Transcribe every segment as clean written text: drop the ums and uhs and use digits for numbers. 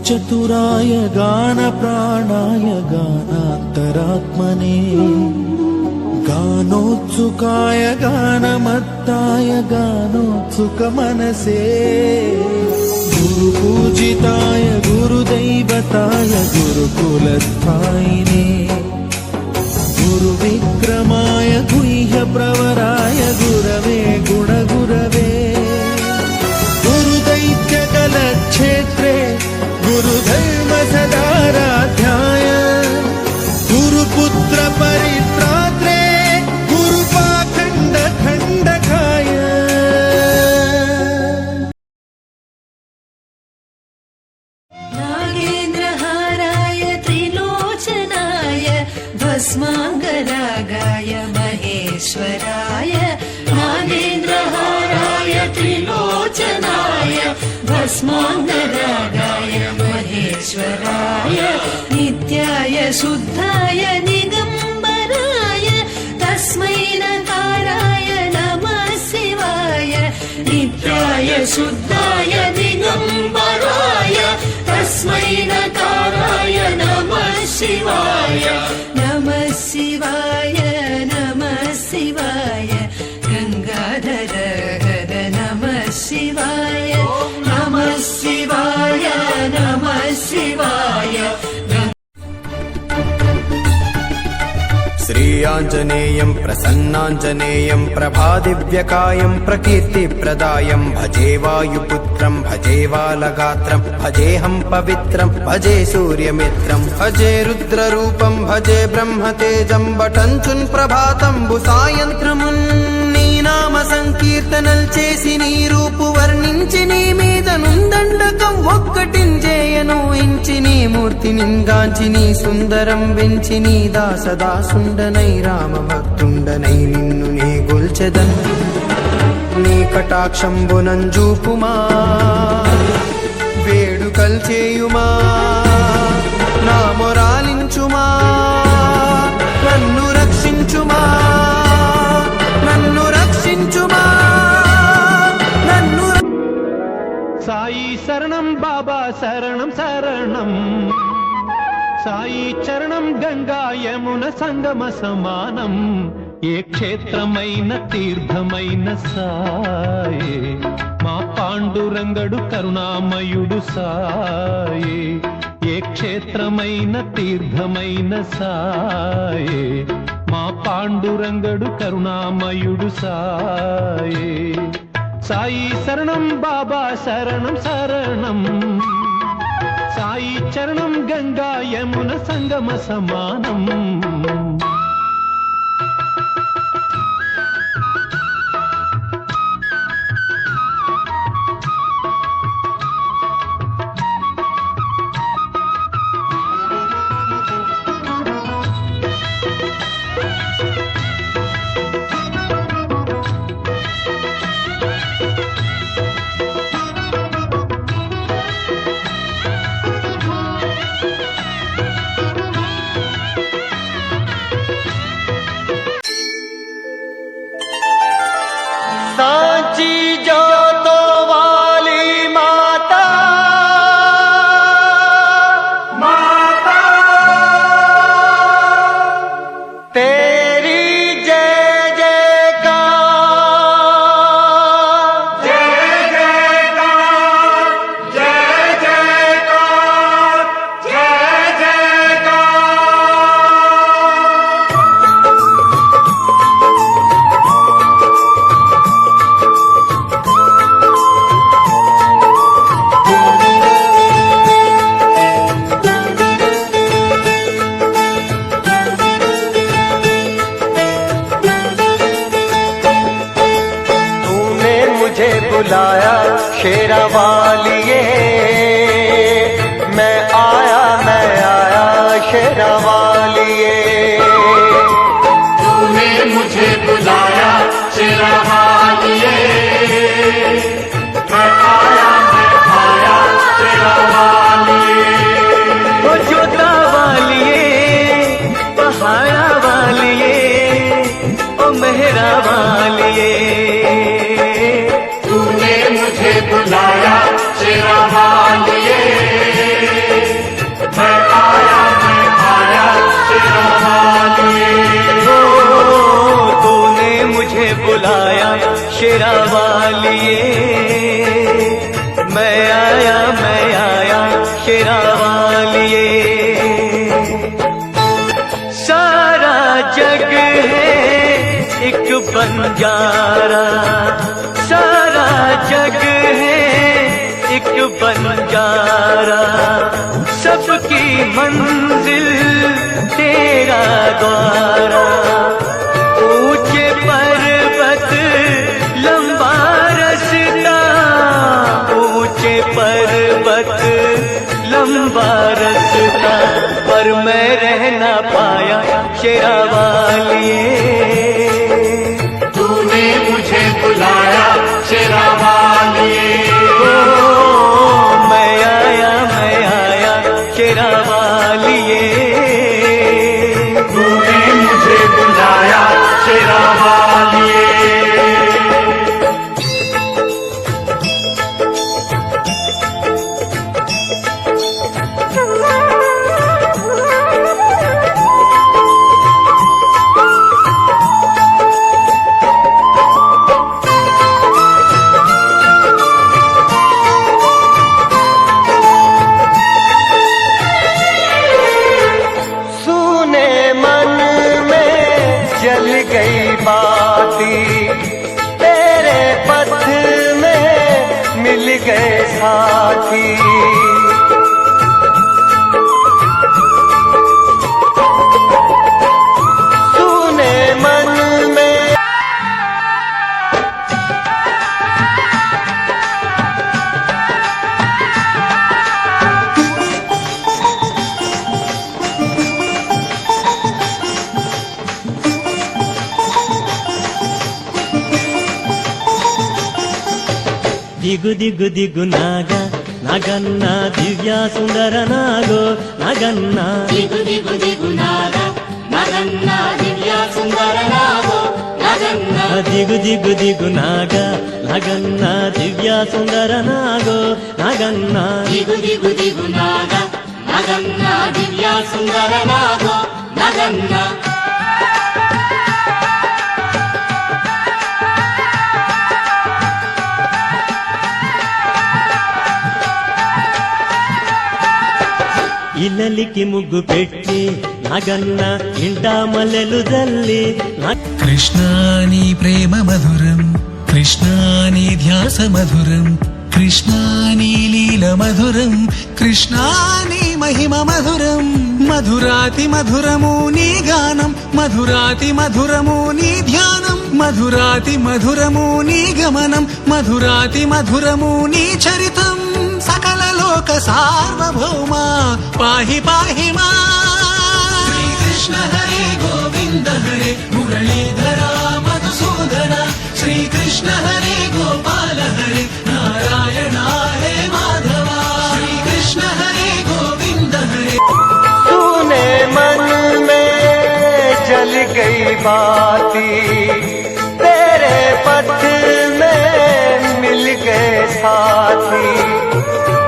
चतुराय गान प्राणाय गानान्तरात्मने गानोत्सुकाय गानमत्ताय गानोत्सुकमनसे गुरुपूजिताय गुरुदैवताय गुरुकुलस्थायिने गुरुविक्रमाय गुह्यप्रवराय गुरवे गुणगुरवे गुरुदैत्यकलक्षेत्रे गुरुधर्मसदाराध्याय गुरुपुत्र परित्रात्रे गुरुपाखण्डखण्डकाय नागेन्द्रहाराय त्रिलोचनाय भस्माङ्गरागाय महेश्वराय नागेन्द्रहाराय त्रिलोचनाय भस्माङ्गरागाय महेश्वराय नित्याय शुद्धाय निगम्बराय तस्मै नकाराय नमः शिवाय नित्याय शुद्धाय दिगम्बराय तस्मै नकाराय नमः शिवाय नमः शिवाय नमः शिवाय गंगाधर हर नमः शिवाय नमः शिवाय नमः शिवाय श्रीयाञ्जनेयं प्रसन्नाञ्जनेयं प्रभादिव्यकायं प्रकीर्तिप्रदायं भजे वायुपुत्रं भजे बालगात्रं भजेऽहं पवित्रं भजे सूर्यमित्रं भजे रुद्ररूपं भजे ब्रह्मतेजं बटञ्चुन् ప్రభాతంబు సాయంత్రమున్ నీ నామ సంకీర్తనల్ చేసి నీ రూపు వర్ణించి నీ మీద నుందండకం ఒక్కటించేయను ఇంచి నీ మూర్తి నింగాంచి నీ సుందరం వెంచి నీ దాసదాసుండనై రామ భక్తుండనై నిన్ను నీ గొల్చెదన్ నీ కటాక్షంబునంజూపుమా వేడుకల్ చేయుమా నా మొరాలించుమా నన్ను రక్షించుమా నన్ను రక్షించుమా నన్ను సాయి శరణం బాబా శరణం శరణం సాయి చరణం గంగా యమున సంగమ సమానం ఏ క్షేత్రమైన తీర్థమైన సాయే మా పాండురంగడు కరుణామయుడు సాయే ఏ క్షేత్రమైన తీర్థమైన సాయే మా పాండురంగడు కరుణామయుడు సాయే సాయి శరణం బాబా శరణం శరణం సాయి చరణం గంగా యమున సంగమ సమానం सांची जोतो वाली माता माता तेरी जय जयकार जय जयकार जय जयकार जय जयकार बुलाया शेरा वालिए मैं आया शेरा वालिए तूने मुझे बुलाया शेरा वालिए मैं आया शेरा वालिए ओ जोता वालिए पहाड़ा वालिए ओ मेहरा वालिए तूने मुझे बुलाया शेरा वालिए जग है एक बंजारा, सारा जग है एक बंजारा, सबकी मंजिल तेरा द्वारा। ऊंचे पर्वत लंबा रास्ता, ऊंचे पर्वत लंबा रास्ता, पर मैं रह ना पाया शेरा वालिए। तूने मुझे बुलाया शेरा वालिए। मैं आया शेरा वालिए। तूने मुझे बुलाया शेरा वालिए। सुने मन में जल गई बाती, तेरे पथ में मिल गए साथी। सुने मन में ದಿಗು ದಿಗು ದಿಗು ನಾಗ ನಾಗನ್ನ ದಿವ್ಯ ಸುಂದರ ನಾಗೋ ನಾಗನ್ನ ದಿಗು ದಿಗು ದಿಗು ನಾಗ ನಗನ್ನ ದಿವ್ಯ ಸುಂದರ ನಾಗೋ ನಗನ್ನ ದಿಗು ದಿಗು ದಿಗು ನಾಗ ನಾಗನ್ನ ದಿವ್ಯ ಸುಂದರ ನಾಗೋ ನಾಗನ್ನ ದಿಗು ದಿಗು ದಿಗು ನಾಗ ನಗನ್ನ ದಿವ್ಯ ಸುಂದರ ನಾಗೋ ನಗನ್ನ ఇల్లలికి ముగ్గు పెట్టి నాగన్న ఇంట మల్లెలు జల్లి కృష్ణా నీ ప్రేమ మధురం, కృష్ణా నీ ధ్యాస మధురం, కృష్ణా నీ లీల మధురం, కృష్ణా నీ మహిమ మధురం. మధురాతి మధురము నీ గానం, మధురాతి మధురము నీ ధ్యానం, మధురాతి మధురము నీ గమనం, మధురాతి మధురము నీ చరితం. సకల లోక సార్వభౌమ పాహి పాహి మా. శ్రీకృష్ణ హరే గోవింద హరే మురళీధర మధుసూదన, శ్రీకృష్ణ హరే గోపాల హరే నారాయణ హరే మాధవ, శ్రీకృష్ణ హరే గోవింద హరే. सुने मन में जल गई बाती, तेरे पथ में मिल गए साथी।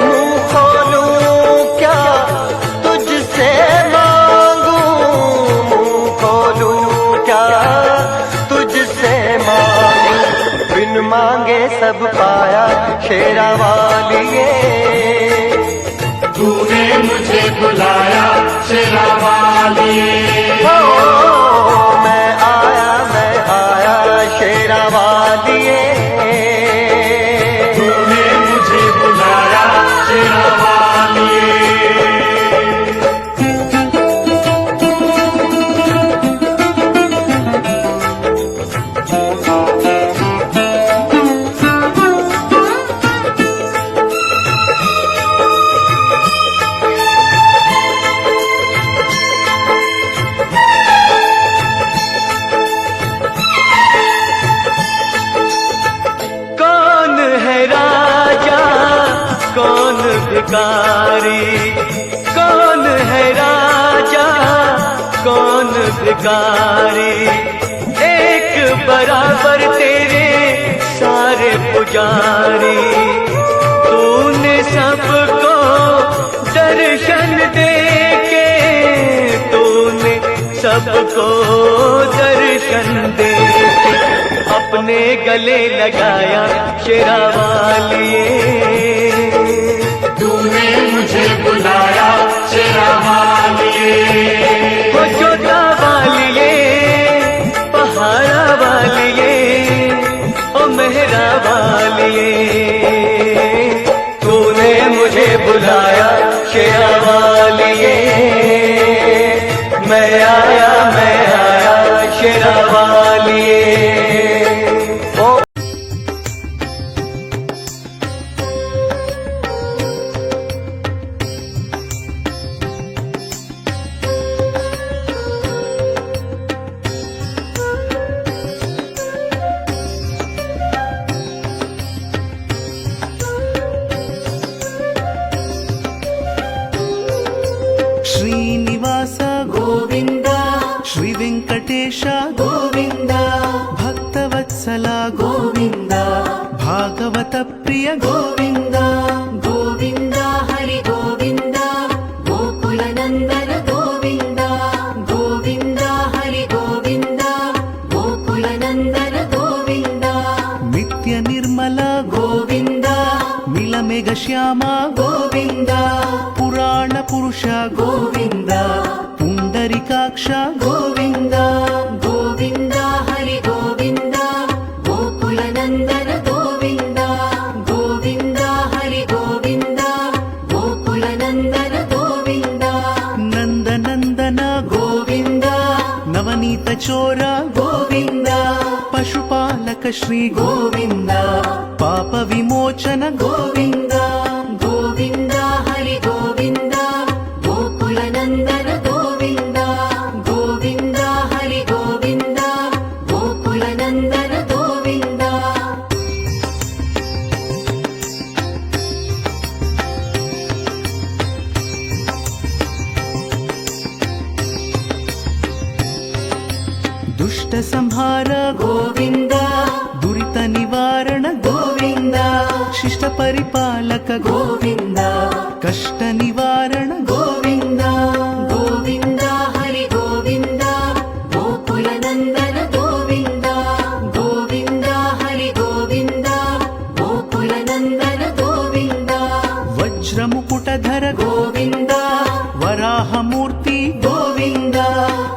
मुंह खोलूं क्या तुझसे मांगूं, मुंह खोलूं क्या तुझसे मांगूं, बिन मांगे सब पाया शेरा वालिए। तूने मुझे बुलाया शेरा वालिए। मैं आया शेरा वालिए। तूने मुझे बुलाया शेरा वालिए। कौन है राजा कौन भिखारी, कौन है राजा कौन भिखारी, एक बराबर तेरे सारे पुजारी। तूने सबको दर्शन दे के, तूने सबको दर्शन दे के अपने गले लगाया शेरा वालिए। तूने मुझे बुलाया शेरा वालिए। वो जोता वालिए, मैं आया शेरा वालिए। ओ శ్రీనివాస గోవింద శ్రీ వెంకటేశ గోవింద భక్తవత్సల గోవింద భాగవత ప్రియ గోవింద గోవింద హరి గోవింద గోకుల నందన గోవింద గోవింద హరి గోవింద గోకుల నందన గోవింద నిత్య నిర్మల గోవింద మిలమేఘ శ్యామ గోవింద పురాణ పురుష గోవింద పుండరికాక్ష గోవింద గోవింద హరి గోవింద గోకుల నందన గోవింద గోవింద హరి గోవింద గోకుల నందన గోవింద నందనందన గోవింద నవనీత చోర గోవింద పశుపాలక శ్రీ గోవింద పాప విమోచన గోవింద గోవింద హరి గోవింద గోకుల నందన గోవింద గోవింద హరి గోవింద గోకుల నందన గోవింద దుష్ట సంహార గోవింద దురిత నివారణ గోవింద శిష్ట పరిపాలక గోవింద కష్ట నివారణ గోవింద గోవింద హరి గోవింద గోకుల నందన గోవింద గోవింద హరి గోవింద గోకుల నందన గోవింద వజ్రముకుటధర గోవింద వరాహమూర్తి గోవింద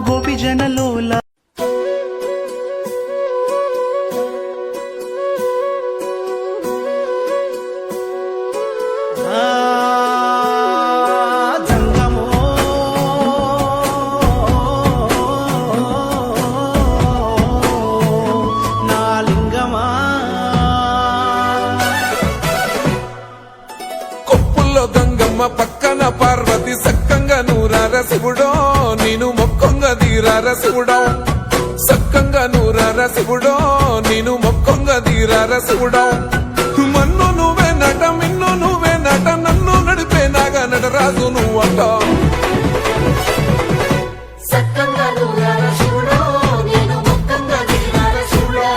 గోపిజనలోల జంగమో నా లింగమా కొప్పుల్లో గంగమ్మ పక్కన పార్వతి సక్కంగా నూరార శివుడో నేను మొక్కంగా తీరార శివుడో సక్కంగా నూరార శివుడో నేను మొక్కంగా తీరార శివుడో మన్ను నువ్వే నట మిన్ను నువ్వే నట నన్ను నడిపే నాగా నటరాజు నువ్వంట సక్కంగా నూరార శివుడో నేను మొక్కంగా తీరార శివుడా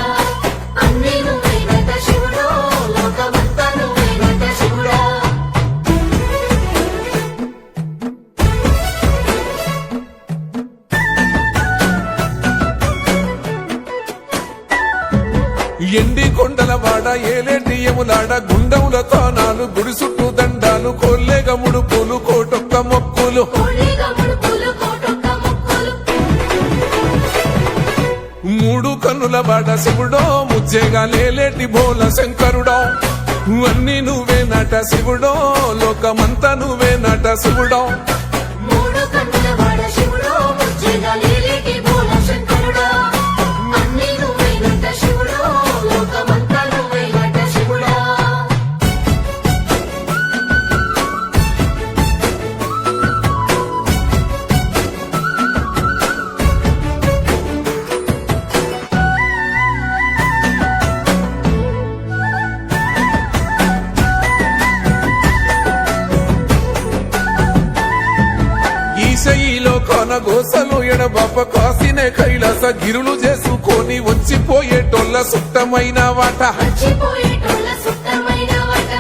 అన్నీ నువ్వేనట శివుడో లోకమంతా నువ్వేనట శివుడా ఎండి కొండల వాడ ఏలేటి యములాడ గుండములతో నాలు గుడి చుట్టూ దండాలు కొల్లేగ ముడుపులు కోటొక్క మొక్కులు కోళ్ళేగా ముడుపులు కోటొక్క మొక్కులు మూడు కన్నుల వాడ శివుడో ముజ్జేగా లేలేటి బోల శంకరుడో అన్నీ నువ్వే నట శివుడో లోకమంతా నువ్వే నట శివుడో మూడు కన్నుల వాడ శివుడో ముజ్జేగా లేలేటి బోల శంకరుడా అన్నీ నువ్వేనట శివుడో లోకమంతా నువ్వేనట శివుడా ఈశయిలో కొన గోసలు ఎడబాప కాసినే కైలాస గిరులు చేసుకొని వచ్చిపోయేటోళ్ళ సుట్టమైన వాట మర్చిపోయేటోళ్ళ సుత్తమైన వాట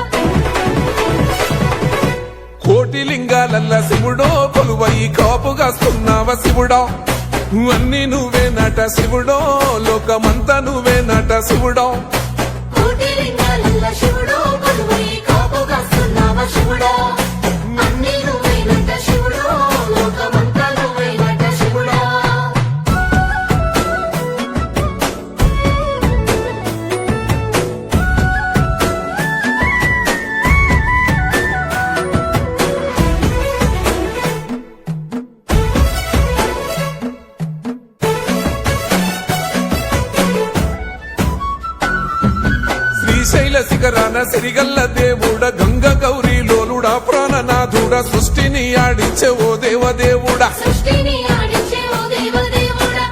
కోటి లింగాలల్ల శివుడో కొలువయి కాపుగాస్తున్నావ శివుడో అన్నీ నువ్వే నట శివుడో లోకమంతా నువ్వే నట శివుడో కోటి లింగాలల్ల శివుడో కొలువై కాపుగాస్తున్నావ శివుడా అన్నీ నువ్వేనట శివుడో లోకమంతా నువ్వేనట శివుడా శ్రీశైల శిఖరాన సిరిగల్ల దేవుడ గంగ గౌరీ లోలుడా ప్రాణనాథుడ సృష్టిని ఆడించే ఓ దేవదేవుడా సృష్టిని ఆడించే ఓ దేవదేవుడా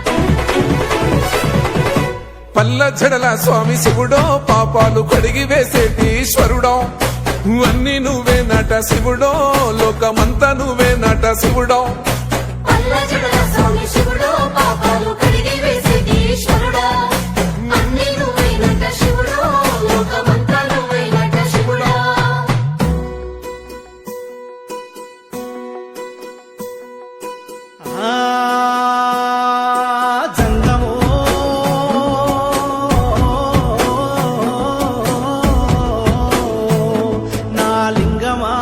పల్ల జడల స్వామి శివుడో పాపాలు కడిగి వేసేటి ఈశ్వరుడో అన్ని నువ్వే నట శివుడో లోకమంతా నువ్వే నట శివుడో పల్లజడల స్వామి శివుడో పాపాలు కడిగి వేసేటి ఈశ్వరుడా అన్ని నువ్వైనట శివుడో లోకమంతా నువ్వైనట శివుడా ఆ జంగమో నా లింగమా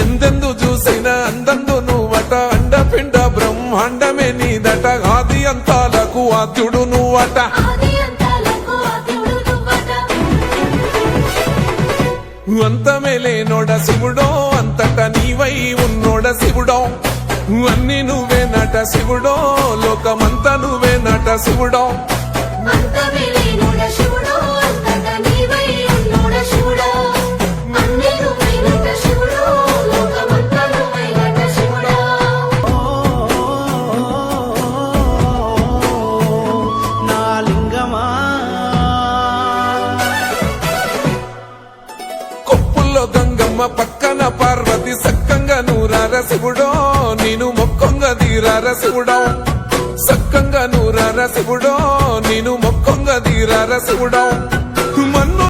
ఎందెందు చూసైనా అందందు నువ్వట అండపిండ బ్రహ్మాండమే నీదట ఆది అంతాలకు ఆద్యుడు నువ్వట ఆది అంతాలకు ఆద్యుడు నువ్వట అంతమే లేనోడ శివుడో అంతట నీవై ఉన్నోడ శివుడో అన్ని నువ్వే నట శివుడో లోకమంతా నువ్వే నట శివుడో అంతమే లేనుడ శివుడో అంతట నీవై ఉన్నోడ శివుడా అన్ని నువ్వైనట శివుడో లోకమంతా నువ్వైనట శివుడా నా లింగమా కొప్పుల్లో గంగమ్మ పక్కన పార్వతి సక్కంగా నూరార శివుడో నేను మొక్కొంగ దీరార శివుడో సక్కంగా నూరార శివుడో నేను మొక్కొంగ దీరార శివుడో